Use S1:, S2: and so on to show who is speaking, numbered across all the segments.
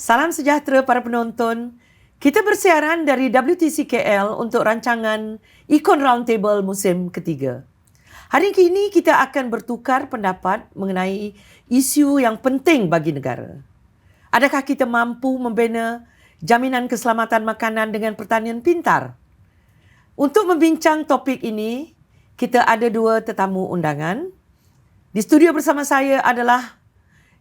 S1: Salam sejahtera para penonton. Kita bersiaran dari WTC KL untuk rancangan Econ Roundtable musim ketiga. Hari ini kita akan bertukar pendapat mengenai isu yang penting bagi negara. Adakah kita mampu membina jaminan keselamatan makanan dengan pertanian pintar? Untuk membincang topik ini, kita ada dua tetamu undangan. Di studio bersama saya adalah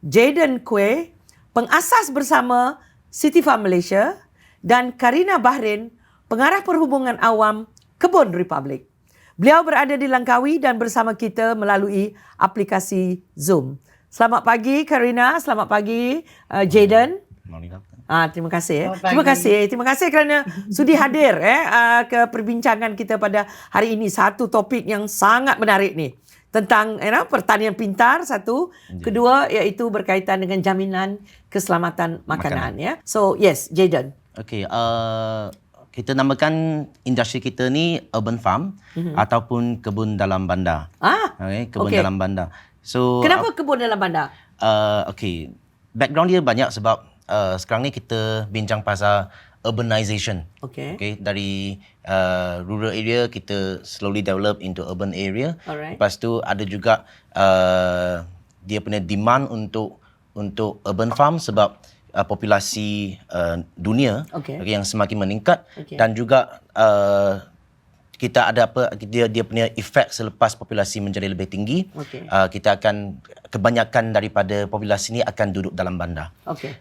S1: Jayden Quay, pengasas bersama City Farm Malaysia, dan Karina Bahrin, pengarah perhubungan awam Kebun Republik. Beliau berada di Langkawi dan bersama kita melalui aplikasi Zoom. Selamat pagi Karina, selamat pagi Jayden. Terima kasih. Terima kasih kerana sudi hadir ke perbincangan kita pada hari ini. Satu topik yang sangat menarik ni. Tentang pertanian pintar, satu. Kedua, iaitu berkaitan dengan jaminan keselamatan makanan. Ya. So, yes, Jayden.
S2: Okay, kita namakan industri kita ni urban farm ataupun kebun dalam bandar. Kebun dalam bandar. So,
S1: kenapa kebun dalam bandar?
S2: Okay, background dia banyak sebab sekarang ni kita bincang pasal urbanization. Okay, dari rural area kita slowly develop into urban area.
S1: Alright.
S2: Lepas tu ada juga dia punya demand untuk urban farm sebab populasi dunia yang semakin meningkat dan juga kita ada dia punya efek selepas populasi menjadi lebih tinggi. Kita akan kebanyakan daripada populasi ni akan duduk dalam bandar.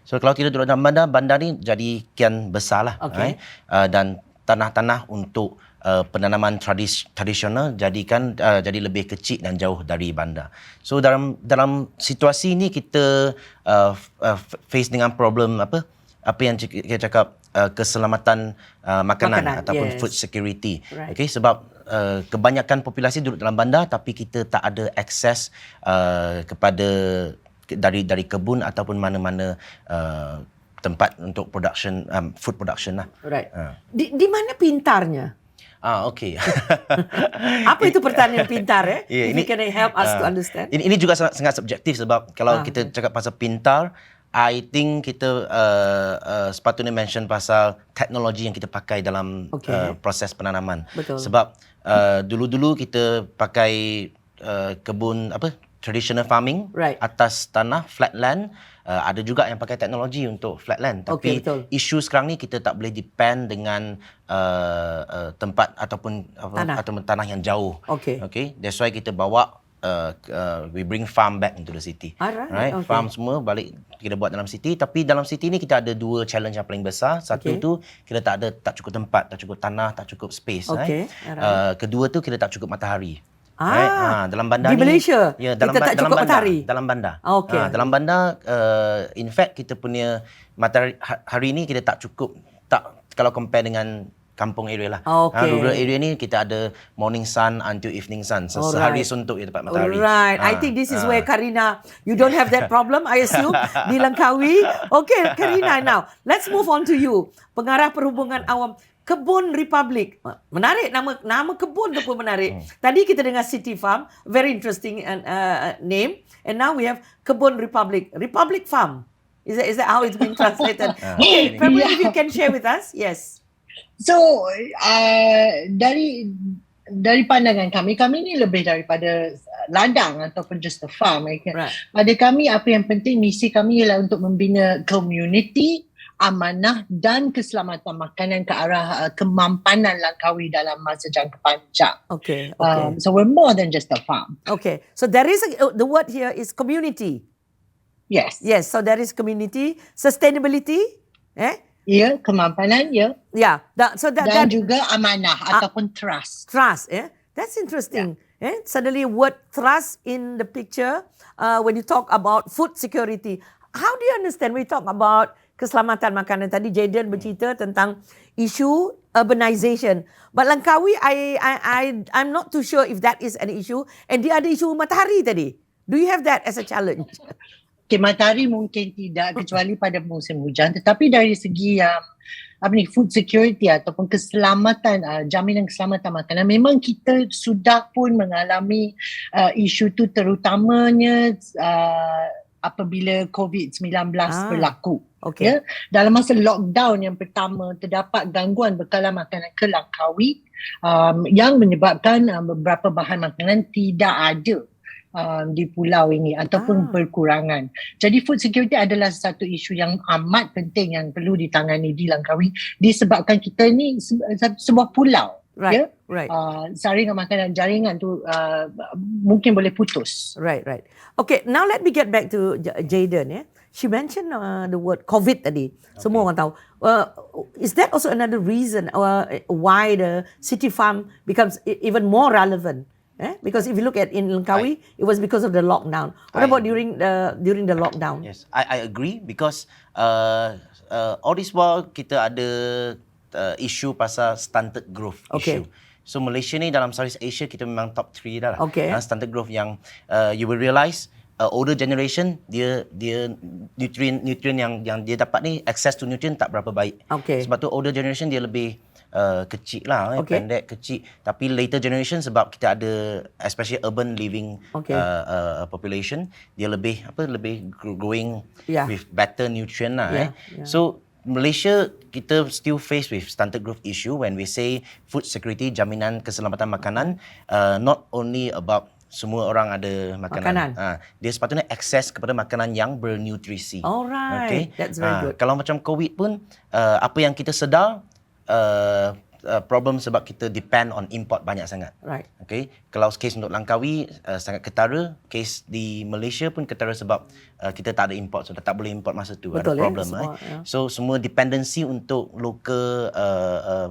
S2: So kalau kita duduk dalam bandar ni jadi kian besarlah. Dan tanah-tanah untuk penanaman tradisional jadi lebih kecil dan jauh dari bandar. So dalam situasi ni kita face dengan problem apa yang kita cakap keselamatan makanan ataupun food security. Okay, sebab kebanyakan populasi duduk dalam bandar tapi kita tak ada akses kepada dari kebun ataupun mana-mana tempat untuk production food production lah.
S1: Right. Di mana pintarnya?
S2: Okay.
S1: Apa itu pertanian pintar?
S2: Ini
S1: can help us to understand.
S2: Ini juga sangat subjektif sebab kalau kita cakap pasal pintar, I think kita sepatutnya mention pasal teknologi yang kita pakai dalam proses penanaman.
S1: Betul.
S2: Sebab dulu-dulu kita pakai kebun traditional farming atas tanah flat land. Ada juga yang pakai teknologi untuk flat land. Tapi isu sekarang ni kita tak boleh depend dengan tempat ataupun tanah yang jauh. Okay. That's why kita bawa we bring farm back into the city. Right? Farm semua balik kita buat dalam city. Tapi dalam city ni kita ada dua challenge yang paling besar. Satu tu kita tak cukup tempat, tak cukup tanah, tak cukup space. Kedua tu kita tak cukup matahari. Dalam bandar
S1: di Malaysia
S2: kita
S1: tak cukup matahari.
S2: Dalam bandar. Dalam bandar in fact kita punya matahari hari ni kita tak cukup, kalau compare dengan kampung area lah. Rural area ni kita ada morning sun until evening sun. Sehari suntuk je dapat matahari.
S1: I think this is where Karina, you don't have that problem, I assume, di Langkawi. Okay, Karina, now let's move on to you. Pengarah perhubungan awam Kebun Republik. Menarik, nama kebun tu pun menarik. Tadi kita dengar City Farm, very interesting name. And now we have Kebun Republik. Republic Farm. Is that how it's been translated? Okay, probably if you can share with us. Yes.
S3: So, dari pandangan kami ni lebih daripada ladang ataupun just a farm. Pada kami, apa yang penting, misi kami ialah untuk membina community, amanah dan keselamatan makanan ke arah kemampanan Langkawi dalam masa jangka panjang. So we're more than just a farm.
S1: Okay. So there is the word here is community.
S3: Yes.
S1: So there is community, sustainability,
S3: kemampanan,
S1: dan
S3: juga amanah ataupun trust.
S1: Trust, That's interesting. Suddenly word trust in the picture when you talk about food security. How do you understand when we talk about keselamatan makanan? Tadi Jayden bercerita tentang isu urbanization. But Langkawi, I'm not too sure if that is an issue. And dia ada isu matahari tadi. Do you have that as a challenge?
S3: Matahari mungkin tidak kecuali pada musim hujan. Tetapi dari segi food security ataupun keselamatan, jaminan keselamatan makanan, memang kita sudah pun mengalami isu tu terutamanya apabila COVID-19 berlaku.
S1: Okay.
S3: Dalam masa lockdown yang pertama, terdapat gangguan bekalan makanan ke Langkawi yang menyebabkan beberapa bahan makanan tidak ada di pulau ini ataupun berkurangan. Jadi food security adalah satu isu yang amat penting yang perlu ditangani di Langkawi disebabkan kita ni sebuah pulau.
S1: Right.
S3: Saringan makanan jaringan tu mungkin boleh putus.
S1: Right. Okay, now let me get back to Jayden. She mentioned the word COVID tadi. Semua orang tahu. Is that also another reason why the city farm becomes even more relevant? Because if you look at in Langkawi, it was because of the lockdown. What about during the lockdown?
S2: Yes, I agree because all this while kita ada isu pasal stunted growth issue. So Malaysia ni dalam Southeast Asia kita memang top 3 dah lah. Stunted growth yang you will realise older generation dia nutrient yang dia dapat ni, access to nutrient tak berapa baik. Sebab tu older generation dia lebih kecil lah, pendek, kecil. Tapi later generation sebab kita ada especially urban living population, dia lebih growing with better nutrient lah. So Malaysia kita still faced with stunted growth issue when we say food security, jaminan keselamatan makanan, not only about semua orang ada makanan. Dia sepatutnya akses kepada makanan yang bernutrisi.
S1: Alright, that's very good.
S2: Kalau macam COVID pun, apa yang kita sedar, problem sebab kita depend on import banyak sangat.
S1: Right.
S2: Okay. Kalau case untuk Langkawi sangat ketara, case di Malaysia pun ketara sebab kita tak ada import, so tak boleh import masa tu.
S1: Betul,
S2: ada problem. So semua dependency untuk local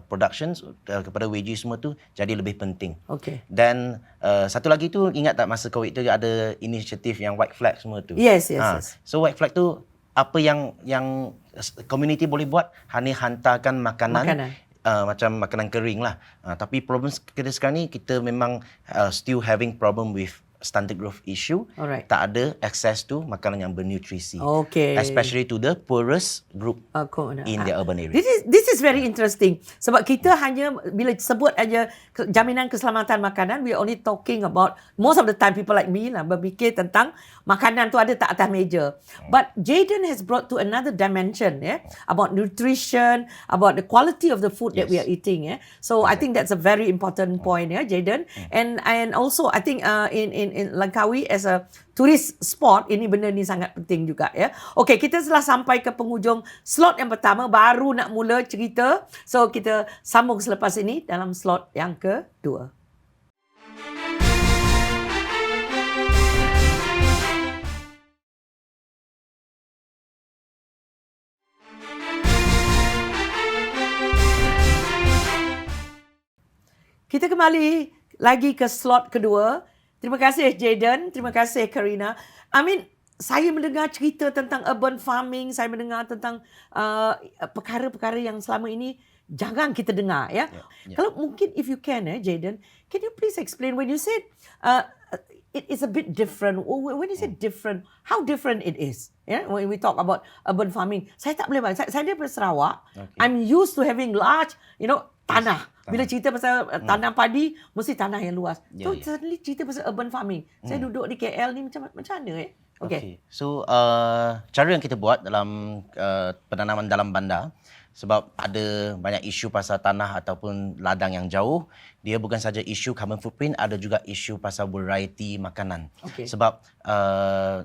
S2: productions kepada WG semua tu jadi lebih penting. Dan satu lagi tu, ingat tak masa COVID tu ada inisiatif yang white flag semua tu?
S1: Yes.
S2: So white flag tu apa yang community boleh buat, hanya hantarkan makanan. Macam makanan kering lah. Tapi problem kita sekarang ni, kita memang still having problem with stunted growth issue. Tak ada access to makanan yang bernutrisi. Especially to the poorest group in the urban area.
S1: This is very interesting. Sebab kita hanya bila sebut aja jaminan keselamatan makanan, we only talking about, most of the time people like me lah berfikir tentang makanan tu ada tak atas meja. But Jayden has brought to another dimension, about nutrition, about the quality of the food that we are eating. So I think that's a very important point, Jayden. And also I think in Langkawi as a tourist spot, ini benda ni sangat penting juga. Okay, kita telah sampai ke penghujung slot yang pertama, baru nak mula cerita. So kita sambung selepas ini dalam slot yang kedua. Kita kembali lagi ke slot kedua. Terima kasih Jayden, terima kasih Karina. I mean, saya mendengar cerita tentang urban farming, saya mendengar tentang perkara-perkara yang selama ini jangan kita dengar. Kalau mungkin if you can, Jayden, can you please explain when you said it is a bit different. When you say different, how different it is? When we talk about urban farming, saya tak boleh bayang. Saya daripada Sarawak. I'm used to having large, tanah. Bila cerita pasal tanam padi, mesti tanah yang luas. So suddenly cerita pasal urban farming. Saya duduk di KL ni macam mana?
S2: So cara yang kita buat dalam penanaman dalam bandar, sebab ada banyak isu pasal tanah ataupun ladang yang jauh, dia bukan saja isu carbon footprint, ada juga isu pasal variety makanan. Sebab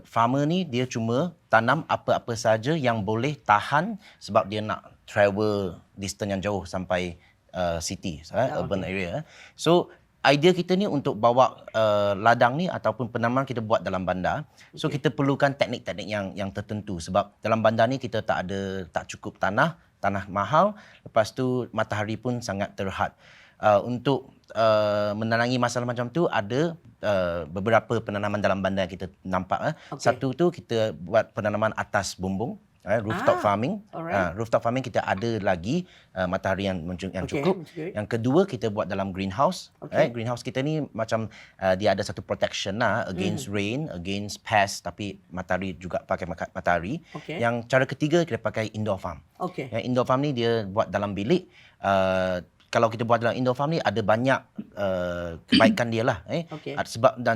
S2: farmer ni dia cuma tanam apa-apa saja yang boleh tahan, sebab dia nak travel distance yang jauh sampai city, urban area. So idea kita ni untuk bawa ladang ni ataupun penanaman kita buat dalam bandar. So kita perlukan teknik-teknik yang tertentu, sebab dalam bandar ni kita tak cukup tanah mahal, lepas tu matahari pun sangat terhad. Untuk menanangi masalah macam tu, ada beberapa penanaman dalam bandar yang kita nampak. Satu tu kita buat penanaman atas bumbung, rooftop farming. Rooftop farming kita ada lagi matahari yang cukup. Yang kedua kita buat dalam greenhouse. Greenhouse kita ni macam dia ada satu protection against rain, against pest, tapi matahari juga pakai matahari. Yang cara ketiga kita pakai indoor farm. Yang indoor farm ni dia buat dalam bilik. kalau kita buat dalam indoor farm ni ada banyak kebaikan dia lah.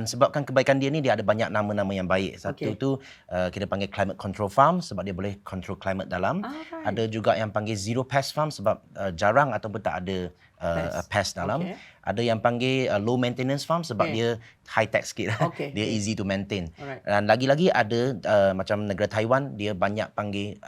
S2: Sebabkan kebaikan dia ni dia ada banyak nama-nama yang baik. Satu tu kita panggil climate control farm sebab dia boleh control climate dalam. Ada juga yang panggil zero pest farm sebab jarang ataupun tak ada pest dalam. Ada yang panggil low maintenance farm sebab dia high tech sikit. Dia easy to maintain. Dan lagi-lagi ada macam negara Taiwan dia banyak panggil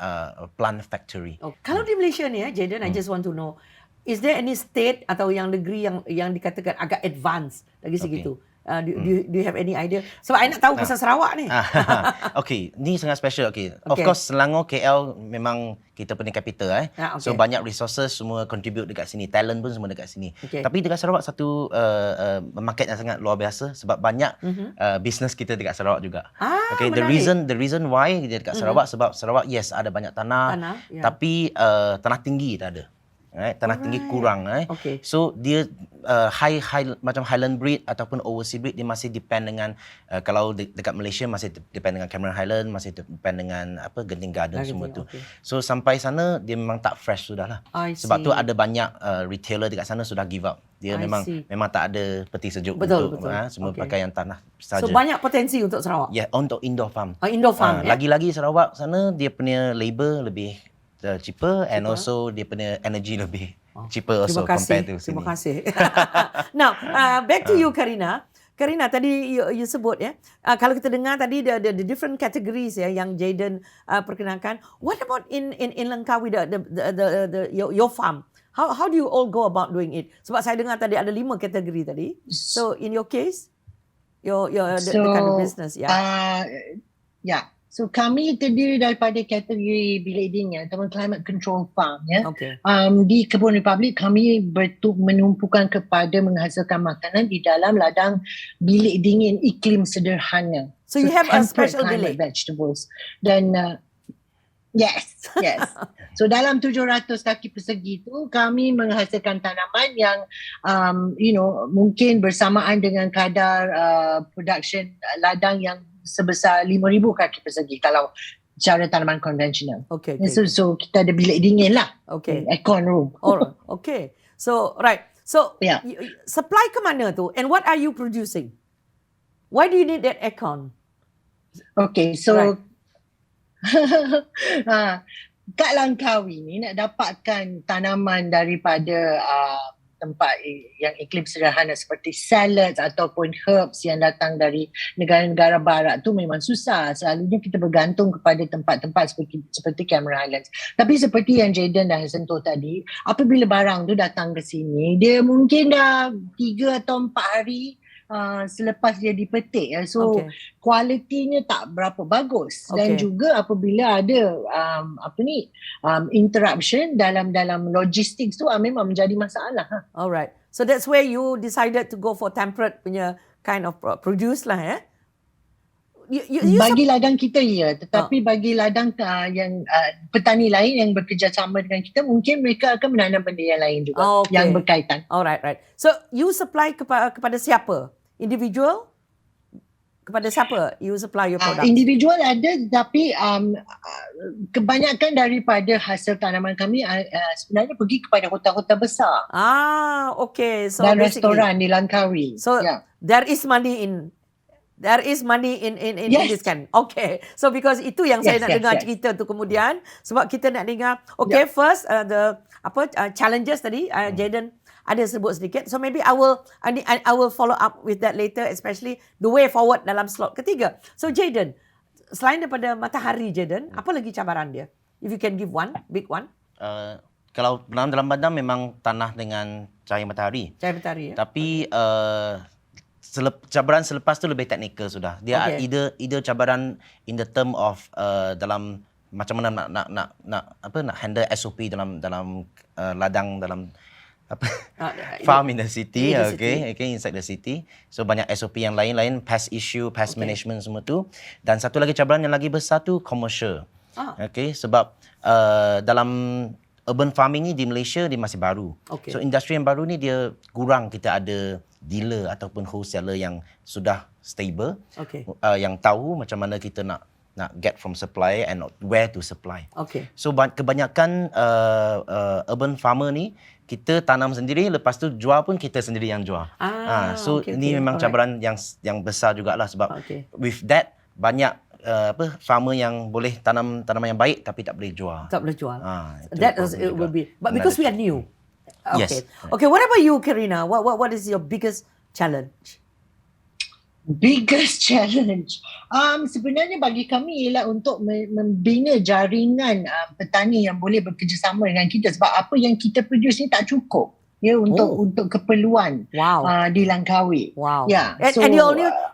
S2: plant factory.
S1: Kalau di Malaysia ni Jayden, I just want to know, is there any state atau yang negeri yang dikatakan agak advance dari segi itu? Do you have any idea? Sebab I nak tahu pasal Sarawak ni.
S2: Okay, ni sangat special. Of course Selangor, KL memang kita punya capital. So banyak resources semua contribute dekat sini. Talent pun semua dekat sini. Tapi dekat Sarawak satu market yang sangat luar biasa sebab banyak business kita dekat Sarawak juga. The reason why dia dekat Sarawak sebab Sarawak yes ada banyak tanah tapi tanah tinggi tak ada. Tanah tinggi kurang. So dia high macam Highland breed ataupun overseas breed dia masih depend dengan kalau dekat Malaysia masih depend dengan Cameron Highland, masih depend dengan Genting Garden semua tu. So sampai sana dia memang tak fresh sudah lah. Sebab tu ada banyak retailer dekat sana sudah give up. Dia memang tak ada peti sejuk untuk semua pakai yang tanah saja.
S1: So banyak potensi untuk Sarawak.
S2: Untuk indoor farm.
S1: Indoor farm.
S2: Lagi-lagi Sarawak sana dia punya labor lebih cheaper and also dia punya energy lebih cheaper also compared to sini.
S1: Terima kasih. Now, back to you Karina. Karina, tadi you sebut kalau kita dengar tadi the different categories yang Jayden perkenalkan. What about in Langkawi your farm? How do you all go about doing it? Sebab saya dengar tadi ada 5 kategori tadi. So in your case, the kind of business,
S3: So kami terdiri daripada kategori bilik dingin ataupun climate control farm di Kebun Republik kami menumpukan kepada menghasilkan makanan di dalam ladang bilik dingin iklim sederhana.
S1: So you have a special bilik
S3: vegetables dan yes. So dalam 700 kaki persegi tu kami menghasilkan tanaman yang mungkin bersamaan dengan kadar production ladang yang sebesar 5,000 kaki persegi kalau cara tanaman konvensional. So kita ada bilik dingin lah. Aircon room.
S1: Alright. Okay. So right. So supply ke mana tu? And what are you producing? Why do you need that aircon?
S3: Okay. So kat Langkawi ni nak dapatkan tanaman daripada tempat yang iklim sederhana seperti salads ataupun herbs yang datang dari negara-negara barat tu memang susah. Selalunya kita bergantung kepada tempat-tempat seperti Cameron Highlands. Tapi seperti yang Jayden dah sentuh tadi, apabila barang tu datang ke sini, dia mungkin dah 3 atau 4 hari selepas dia dipetik. So kualitinya tak berapa bagus. Dan juga apabila ada interruption dalam logistik tu memang menjadi masalah.
S1: Alright. So that's where you decided to go for temperate punya kind of produce lah
S3: bagi ladang kita tetapi bagi ladang yang petani lain yang bekerjasama dengan kita mungkin mereka akan menanam benda yang lain juga yang berkaitan.
S1: Alright, right. So you supply kepada siapa? Individual? Kepada siapa you supply your product?
S3: Individual ada tapi kebanyakan daripada hasil tanaman kami sebenarnya pergi kepada hotel-hotel besar.
S1: So
S3: dan restoran di Langkawi.
S1: So there is money in this kan. So because itu yang saya nak dengar cerita tu kemudian sebab kita nak dengar first the challenges tadi Jayden ada sebut sedikit. So maybe I will follow up with that later, especially the way forward dalam slot ketiga. So Jayden, selain daripada matahari Jayden, apa lagi cabaran dia? If you can give one, big one.
S2: Kalau dalam badan memang tanah dengan cahaya matahari. Tapi cabaran selepas tu lebih teknikal sudah. Dia either cabaran in the term of dalam macam mana nak handle SOP dalam ladang dalam farm in the city, inside the city. So banyak SOP yang lain-lain, pest issue, pest management semua tu. Dan satu lagi cabaran yang lagi besar tu commercial. Sebab dalam urban farming ni di Malaysia dia masih baru. So industri yang baru ni dia kurang kita ada dealer ataupun wholesaler yang sudah stable, yang tahu macam mana kita nak nak get from supplier and where to supply.
S1: Okay.
S2: So kebanyakan urban farmer ni kita tanam sendiri, lepas tu jual pun kita sendiri yang jual. So ini memang cabaran yang besar jugalah sebab with that banyak farmer yang boleh tanam tanaman yang baik tapi tak boleh jual.
S1: Tak boleh jual. That is, it will be. But because we are new. Okay.
S2: Yes.
S1: Okay. What about you, Karina? What is your biggest challenge?
S3: Biggest challenge sebenarnya bagi kami ialah untuk membina jaringan petani yang boleh bekerjasama dengan kita, sebab apa yang kita produce ni tak cukup ya untuk keperluan di Langkawi.
S1: Wow.
S3: Yeah.
S1: And you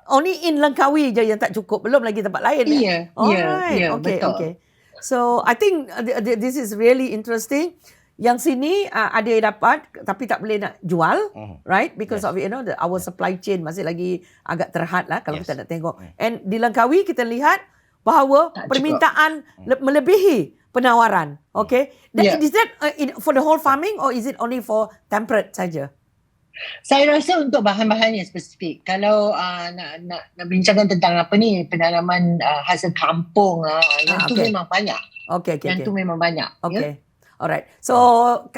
S1: only in Langkawi je yang tak cukup, belum lagi tempat lain.
S3: Yeah.
S1: Alright. Okay. So I think this is really interesting. Yang sini ada yang dapat tapi tak boleh nak jual, right? Because of our supply chain masih lagi agak terhad lah kalau kita nak tengok. And di Langkawi kita lihat bahawa permintaan melebihi penawaran. Okay. Is that for the whole farming or is it only for temperate saja?
S3: Saya rasa untuk bahan-bahan yang spesifik. Kalau nak bincangkan tentang penanaman hasil kampung, yang tu memang banyak. Yang tu memang banyak.
S1: Okay. Alright. So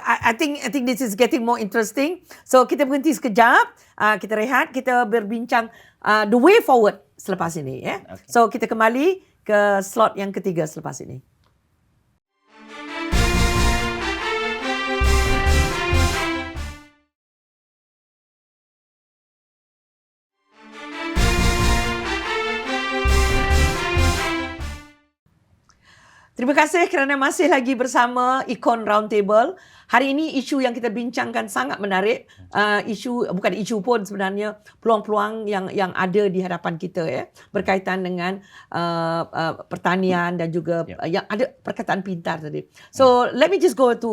S1: I think this is getting more interesting. So kita berhenti sekejap, kita rehat, kita berbincang the way forward selepas ini. Okay. So kita kembali ke slot yang ketiga selepas ini. Terima kasih kerana masih lagi bersama Econ Roundtable. Hari ini isu yang kita bincangkan sangat menarik. Bukan isu pun sebenarnya, peluang-peluang yang ada di hadapan kita berkaitan dengan pertanian dan juga yang ada perkataan pintar tadi. So let me just go to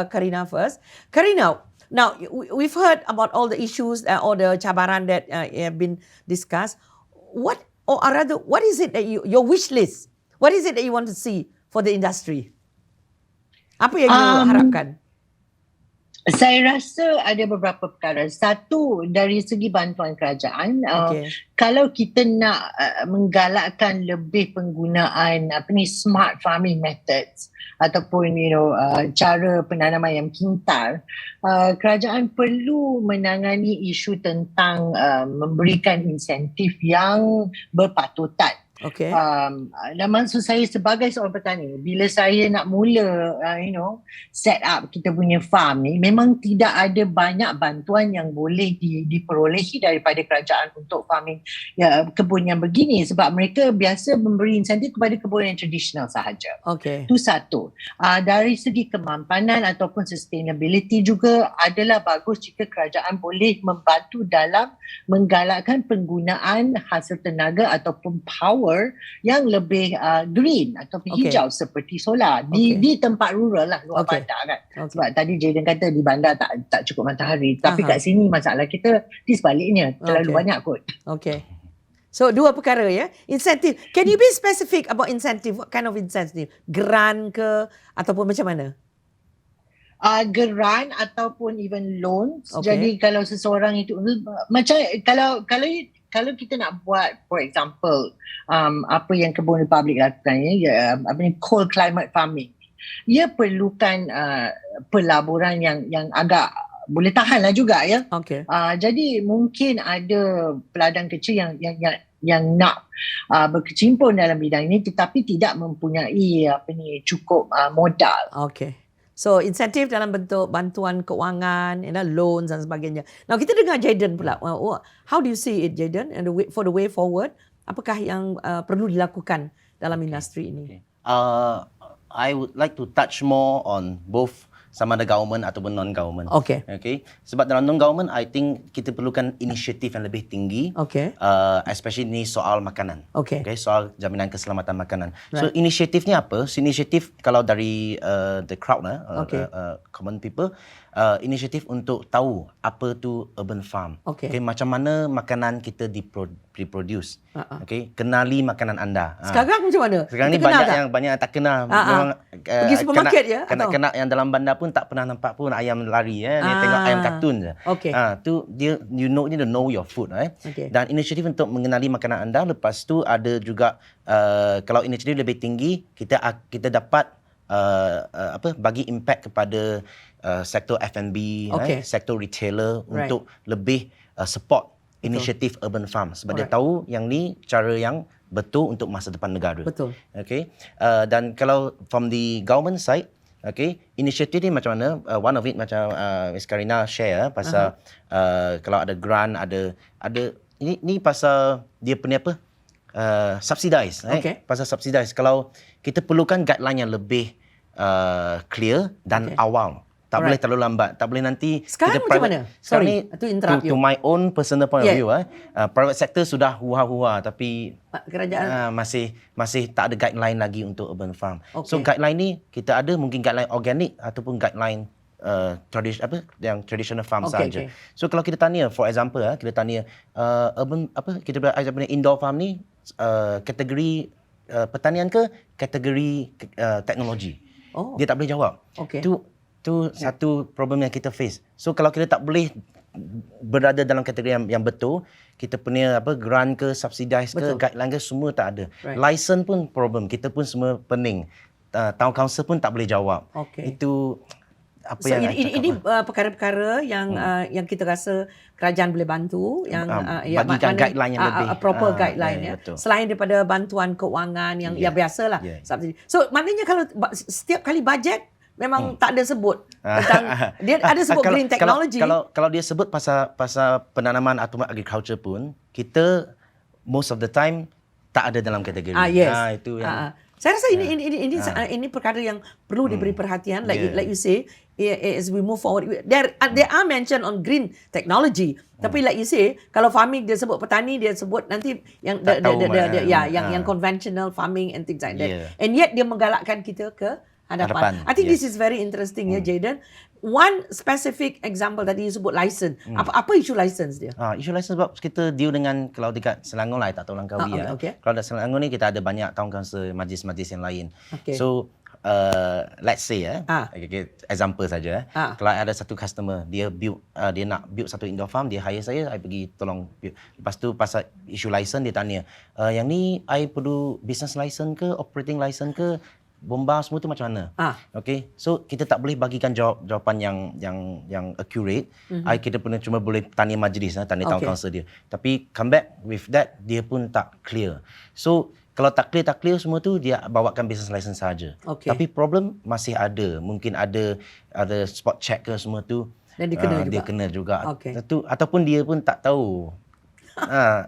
S1: Karina first. Karina, now we've heard about all the issues or the cabaran that have been discussed. What is it that your wish list? What is it that you want to see for the industry? Apa yang you harapkan?
S3: Saya rasa ada beberapa perkara. Satu, dari segi bantuan kerajaan, kalau kita nak menggalakkan lebih penggunaan smart farming methods ataupun cara penanaman yang pintar, kerajaan perlu menangani isu tentang memberikan insentif yang berpatutan. Dan maksud saya sebagai seorang petani, bila saya nak mula set up kita punya farm ni, memang tidak ada banyak bantuan yang boleh diperolehi daripada kerajaan untuk farming kebun yang begini, sebab mereka biasa memberi insentif kepada kebun yang tradisional sahaja. Itu satu. Dari segi kemampanan ataupun sustainability juga adalah bagus jika kerajaan boleh membantu dalam menggalakkan penggunaan hasil tenaga ataupun power yang lebih green ataupun hijau seperti solar di tempat rural lah, luar bandar kan. Sebab tadi Jayden kata di bandar tak cukup matahari, tapi kat sini masalah kita di sebaliknya, terlalu banyak kot.
S1: So dua perkara insentif. Can you be specific about incentive? What kind of incentive? Grant ke ataupun macam mana?
S3: Grant ataupun even loans. Jadi kalau seseorang itu macam kalau kita nak buat, for example, apa yang Kebun Republic lakukan, cold climate farming, ia perlukan pelaburan yang agak boleh tahan lah juga jadi mungkin ada peladang kecil yang nak berkecimpung dalam bidang ini tetapi tidak mempunyai cukup modal.
S1: So insentif dalam bentuk bantuan keuangan, loans dan sebagainya. Now kita dengar Jayden pula. How do you see it, Jayden? And for the way forward, apakah yang perlu dilakukan dalam industri ini?
S2: I would like to touch more on both sama ada government ataupun non-government. Sebab dalam non-government, I think kita perlukan inisiatif yang lebih tinggi. Especially ni soal makanan. Soal jaminan keselamatan makanan. So inisiatifnya apa? So, inisiatif kalau dari the crowd, common people, inisiatif untuk tahu apa tu urban farm.
S1: Okay.
S2: Macam mana makanan kita diproduce. Okay, kenali makanan anda.
S1: Sekarang macam mana?
S2: Sekarang ni banyak yang tak kenal.
S1: Memang pergi supermarket je
S2: kena yang dalam bandar pun tak pernah nampak pun ayam lari Dia tengok ayam kartun je.
S1: Okay.
S2: Tu dia you need to know your food
S1: Okay.
S2: Dan inisiatif untuk mengenali makanan anda, lepas tu ada juga kalau inisiatif lebih tinggi kita dapat bagi impact kepada sektor F&B, sektor retailer untuk lebih support inisiatif urban farm sebab dia tahu yang ni cara yang betul untuk masa depan negara.
S1: Betul.
S2: Okay. Dan kalau from the government side, inisiatif ni macam mana? One of it macam Miss Karina share pasal kalau ada grant, ada ini pasal dia punya apa? Subsidize. Pasal subsidize. Kalau kita perlukan guideline yang lebih clear dan awal. Tak boleh terlalu lambat. Tak boleh nanti
S1: sekarang
S2: kita
S1: macam mana? Sorry, to interrupt you.
S2: To my own personal point of view, private sector sudah hua-hua tapi
S1: kerajaan
S2: masih tak ada guideline lagi untuk urban farm. So guideline ni kita ada mungkin guideline organik ataupun guideline yang traditional farm saja. So kalau kita tanya, for example, kita tanya urban kita punya indoor farm ni kategori pertanian ke kategori teknologi? Dia tak boleh jawab. Tu satu problem yang kita face. So kalau kita tak boleh berada dalam kategori yang betul, kita punya grant ke, subsidize ke, guideline ke, semua tak ada. License pun problem. Kita pun semua pening. Town council pun tak boleh jawab. Itu apa yang
S1: ini perkara-perkara yang kita rasa kerajaan boleh bantu, yang
S2: bagikan guideline yang lebih
S1: proper guideline selain daripada bantuan keuangan yang biasalah. So maknanya kalau setiap kali bajet memang tak ada sebut tentang dia ada sebut green technology.
S2: Kalau dia sebut pasal penanaman atau agriculture pun, kita most of the time tak ada dalam kategori. Itu yang
S1: saya rasa ini perkara yang perlu diberi perhatian, like you say, as we move forward. There are mention on green technology, tapi like you say, kalau farming dia sebut petani, dia sebut nanti yang yang conventional farming and things like that. And yet dia menggalakkan kita ke hadapan. I think this is very interesting Jayden. One specific example tadi you sebut license. Apa isu license dia?
S2: Isu license sebab kita deal dengan, kalau dekat Selangor lah, tak tahu Langkawi Kalau dekat Selangor ni kita ada banyak town council, majlis-majlis yang lain. So let's say example saja kalau ada satu customer dia nak build satu indoor farm, dia hire saya pergi tolong build. Lepas tu pasal isu license dia tanya, yang ni I perlu business license ke, operating license ke, bomba semua tu macam mana? So kita tak boleh bagikan jawapan yang accurate. Kita cuma boleh tanya majlis, tanya town council dia. Tapi come back with that, dia pun tak clear. So kalau tak clear semua tu, dia bawakan business license saja. Tapi problem masih ada. Mungkin ada spot check ke semua tu.
S1: Dan
S2: dia kena juga. Ataupun dia pun tak tahu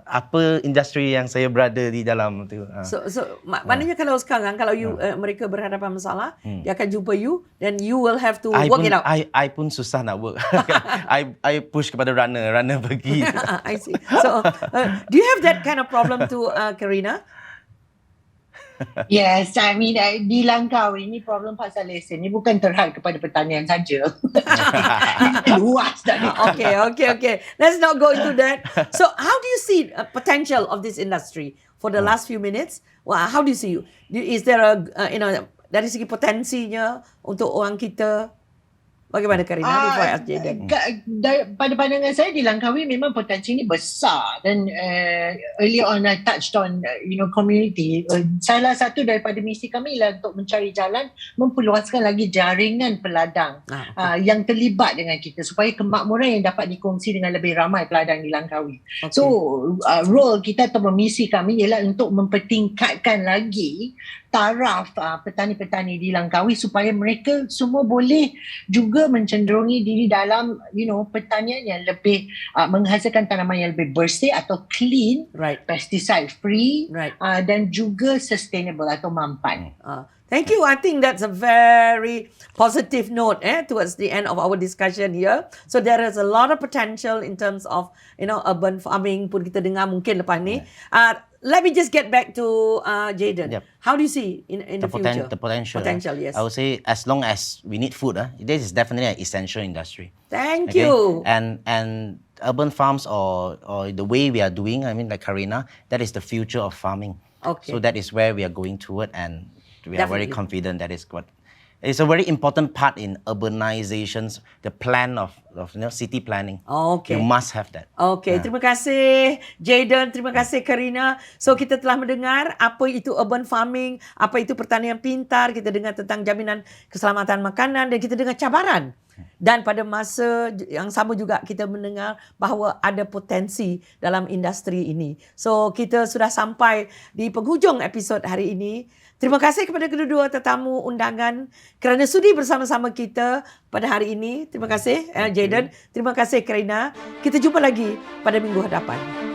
S2: apa industri yang saya berada di dalam tu.
S1: So maknanya kalau sekarang you mereka berhadapan masalah, dia akan jumpa you dan you will have to work it out.
S2: I pun susah nak work. I push kepada runner pergi.
S1: I see. So do you have that kind of problem too, Karina?
S3: Yes, I mean di Langkawi ini problem pasal lesen ni bukan terhad kepada pertanian saja. Luas dah ni.
S1: Okay. Let's not go into that. So how do you see potential of this industry for the last few minutes? How do you see? Is there dari segi potensinya untuk orang kita? Bagaimana Karina? Before I ask Jayden.
S3: Pada pandangan saya di Langkawi memang potensi ini besar dan earlier on I touched on community. Salah satu daripada misi kami ialah untuk mencari jalan memperluaskan lagi jaringan peladang yang terlibat dengan kita supaya kemakmuran yang dapat dikongsi dengan lebih ramai peladang di Langkawi. So role kita atau misi kami ialah untuk mempertingkatkan lagi taraf petani-petani di Langkawi supaya mereka semua boleh juga mencenderungi diri dalam pertanian yang lebih menghasilkan tanaman yang lebih bersih atau clean, pesticide free, dan juga sustainable atau mampan.
S1: Thank you. I think that's a very positive note towards the end of our discussion here. So there is a lot of potential in terms of urban farming pun kita dengar mungkin lepas ni. let me just get back to Jayden.
S2: Yep.
S1: How do you see in the future?
S2: The potential.
S1: Potential, yes.
S2: I would say as long as we need food, this is definitely an essential industry.
S1: Thank you.
S2: And urban farms or the way we are doing, I mean, like Karina, that is the future of farming.
S1: Okay.
S2: So that is where we are going toward, and we are very
S1: Definitely.
S2: confident that is what. It's a very important part in urbanizations, the plan of city planning.
S1: Okay.
S2: You must have that.
S1: Okay, terima kasih Jayden, terima kasih Karina. So kita telah mendengar apa itu urban farming, apa itu pertanian pintar, kita dengar tentang jaminan keselamatan makanan dan kita dengar cabaran. Dan pada masa yang sama juga kita mendengar bahawa ada potensi dalam industri ini. So kita sudah sampai di penghujung episod hari ini. Terima kasih kepada kedua-dua tetamu undangan kerana sudi bersama-sama kita pada hari ini. Terima kasih Jayden, terima kasih Karina. Kita jumpa lagi pada minggu hadapan.